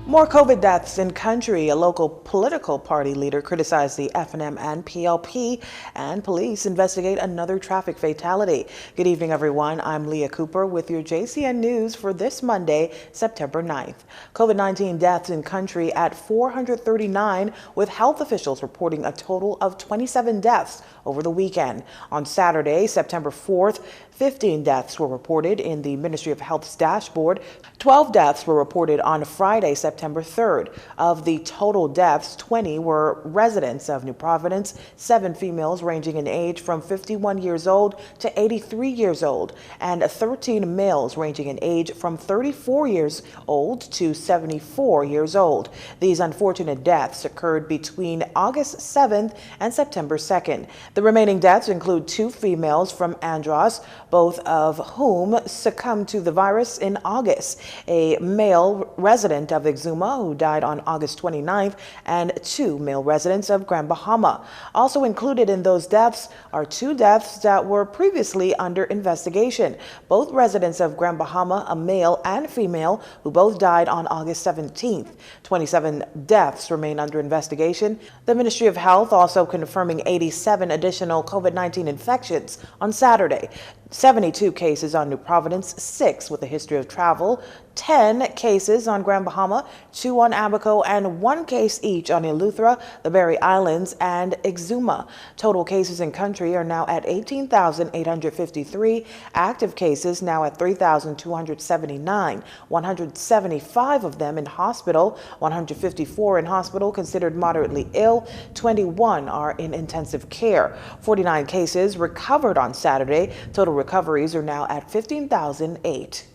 More COVID deaths in country. A local political party leader criticized the FNM and PLP, and police investigate another traffic fatality. Good evening, everyone. I'm Leah Cooper with your JCN News for this Monday, September 9th. COVID-19 deaths in country at 439, with health officials reporting a total of 27 deaths over the weekend. On Saturday, September 4th, 15 deaths were reported in the Ministry of Health's dashboard. 12 deaths were reported on Friday, September 3rd. Of the total deaths, 20 were residents of New Providence, 7 females ranging in age from 51 years old to 83 years old, and 13 males ranging in age from 34 years old to 74 years old. These unfortunate deaths occurred between August 7th and September 2nd. The remaining deaths include 2 females from Andros, both of whom succumbed to the virus in August, a male resident of Exuma who died on August 29th, and 2 male residents of Grand Bahama. Also included in those deaths are 2 deaths that were previously under investigation. Both residents of Grand Bahama, a male and female, who both died on August 17th. 27 deaths remain under investigation. The Ministry of Health also confirming 87 additional COVID-19 infections on Saturday. 72 cases on New Providence, 6 with a history of travel, 10 cases on Grand Bahama, 2 on Abaco, and 1 case each on Eleuthera, the Berry Islands, and Exuma. Total cases in country are now at 18,853. Active cases now at 3,279. 175 of them in hospital, 154 in hospital considered moderately ill, 21 are in intensive care. 49 cases recovered on Saturday. Total recoveries are now at 15,008.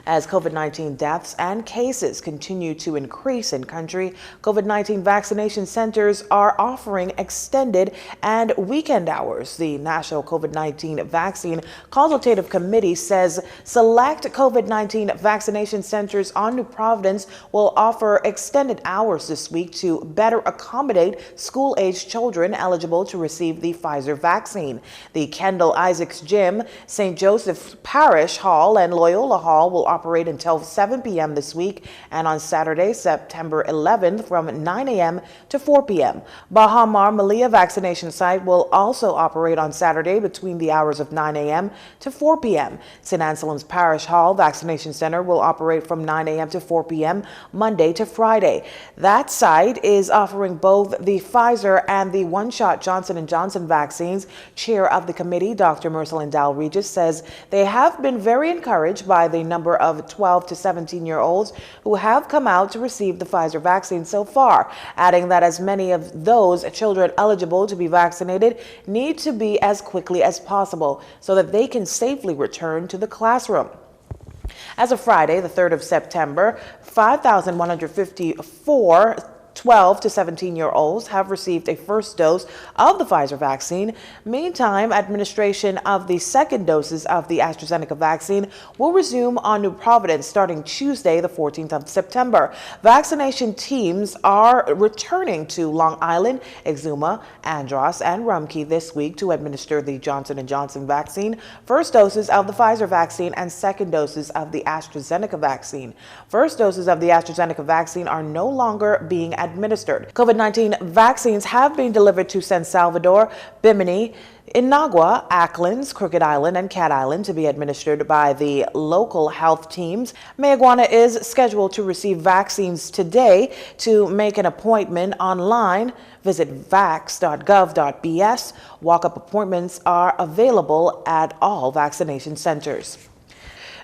As COVID-19 deaths and cases continue to increase in country, COVID-19 vaccination centers are offering extended and weekend hours. The National COVID-19 Vaccine Consultative Committee says select COVID-19 vaccination centers on New Providence will offer extended hours this week to better accommodate school-aged children eligible to receive the Pfizer vaccine. The Kendall Isaacs Gym, St. Joseph Parish Hall, and Loyola Hall will operate until 7 p.m. this week, and on Saturday, September 11th from 9 a.m. to 4 p.m. Bahamar Malia vaccination site will also operate on Saturday between the hours of 9 a.m. to 4 p.m. St. Anselm's Parish Hall Vaccination Center will operate from 9 a.m. to 4 p.m. Monday to Friday. That site is offering both the Pfizer and the one-shot Johnson & Johnson vaccines. Chair of the committee, Dr. Mercelyn Dow-Regis, says they have been very encouraged by the number of 12 to 17-year-olds who have come out to receive the Pfizer vaccine so far, adding that as many of those children eligible to be vaccinated need to be as quickly as possible so that they can safely return to the classroom. As of Friday, the 3rd of September, 5,154 12 to 17-year-olds have received a first dose of the Pfizer vaccine. Meantime, administration of the second doses of the AstraZeneca vaccine will resume on New Providence starting Tuesday, the 14th of September. Vaccination teams are returning to Long Island, Exuma, Andros, and Rumkey this week to administer the Johnson & Johnson vaccine, first doses of the Pfizer vaccine, and second doses of the AstraZeneca vaccine. First doses of the AstraZeneca vaccine are no longer being administered. COVID-19 vaccines have been delivered to San Salvador, Bimini, Inagua, Acklands, Crooked Island, and Cat Island to be administered by the local health teams. Mayaguana is scheduled to receive vaccines today. To make an appointment online, visit vax.gov.bs. Walk-up appointments are available at all vaccination centers.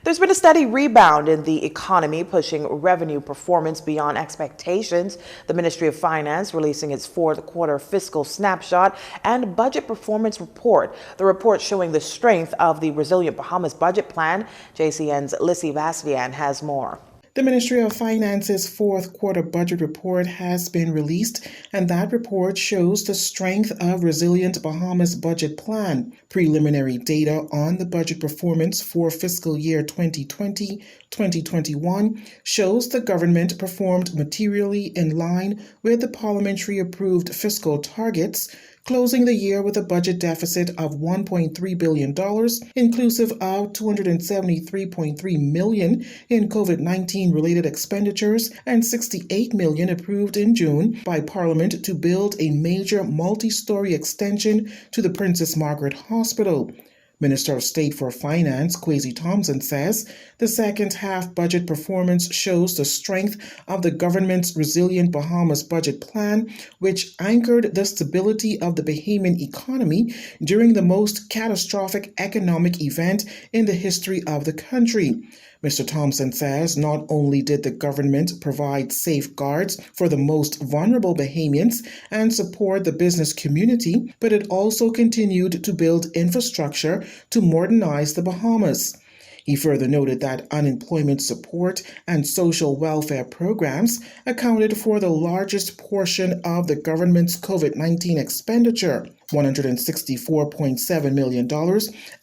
There's been a steady rebound in the economy, pushing revenue performance beyond expectations. The Ministry of Finance releasing its 4th quarter fiscal snapshot and budget performance report. The report showing the strength of the Resilient Bahamas budget plan. JCN's Lissy Bastian has more. The Ministry of Finance's 4th quarter budget report has been released, and that report shows the strength of Resilient Bahamas budget plan. Preliminary data on the budget performance for fiscal year 2020-2021 shows the government performed materially in line with the parliamentary approved fiscal targets, closing the year with a budget deficit of $1.3 billion, inclusive of $273.3 million in COVID-19 related expenditures and $68 million approved in June by Parliament to build a major multi-story extension to the Princess Margaret Hospital. Minister of State for Finance, Kwesi Thompson, says the second half budget performance shows the strength of the government's resilient Bahamas budget plan, which anchored the stability of the Bahamian economy during the most catastrophic economic event in the history of the country. Mr. Thompson says not only did the government provide safeguards for the most vulnerable Bahamians and support the business community, but it also continued to build infrastructure to modernize the Bahamas. He further noted that unemployment support and social welfare programs accounted for the largest portion of the government's COVID-19 expenditure, $164.7 million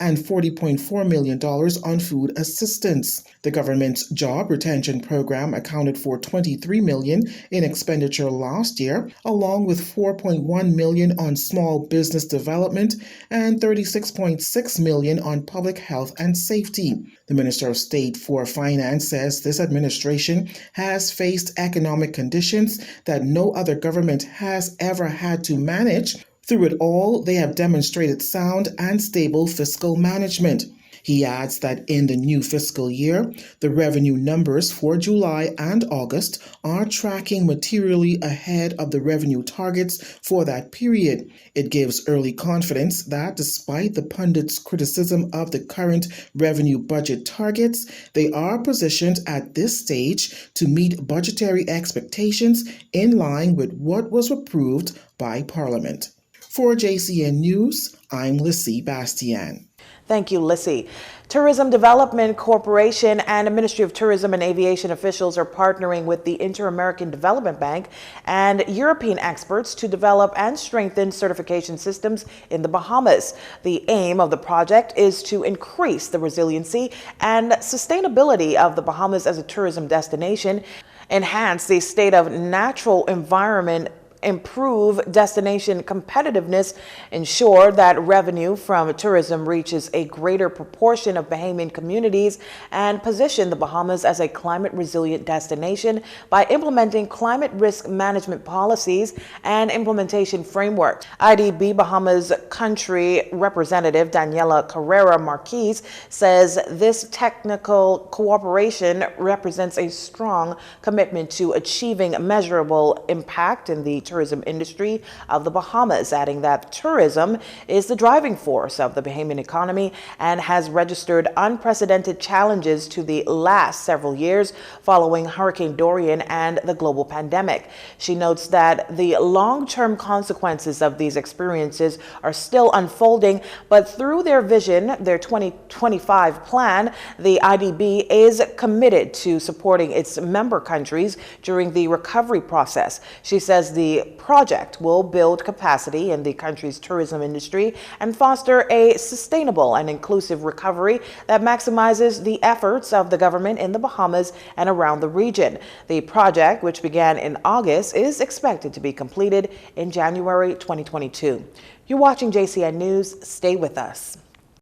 and $40.4 million on food assistance. The government's job retention program accounted for $23 million in expenditure last year, along with $4.1 million on small business development and $36.6 million on public health and safety. The Minister of State for Finance says this administration has faced economic conditions that no other government has ever had to manage. Through it all, they have demonstrated sound and stable fiscal management. He adds that in the new fiscal year, the revenue numbers for July and August are tracking materially ahead of the revenue targets for that period. It gives early confidence that despite the pundits' criticism of the current revenue budget targets, they are positioned at this stage to meet budgetary expectations in line with what was approved by Parliament. For Jcn News, I'm Lissy Bastian. Thank you, Lissy. Tourism Development Corporation and the Ministry of Tourism and Aviation officials are partnering with the Inter-American Development Bank and European experts to develop and strengthen certification systems in the Bahamas. The aim of the project is to increase the resiliency and sustainability of the Bahamas as a tourism destination, enhance the state of natural environment, improve destination competitiveness, ensure that revenue from tourism reaches a greater proportion of Bahamian communities, and position the Bahamas as a climate resilient destination by implementing climate risk management policies and implementation frameworks. IDB Bahamas country representative Daniela Carrera Marquez says this technical cooperation represents a strong commitment to achieving measurable impact in the tourism industry of the Bahamas, adding that tourism is the driving force of the Bahamian economy and has registered unprecedented challenges to the last several years following Hurricane Dorian and the global pandemic. She notes that the long-term consequences of these experiences are still unfolding, but through their vision, their 2025 plan, the IDB is committed to supporting its member countries during the recovery process. She says the project will build capacity in the country's tourism industry and foster a sustainable and inclusive recovery that maximizes the efforts of the government in the Bahamas and around the region. The project, which began in August, is expected to be completed in January 2022. You're watching JCN News. Stay with us.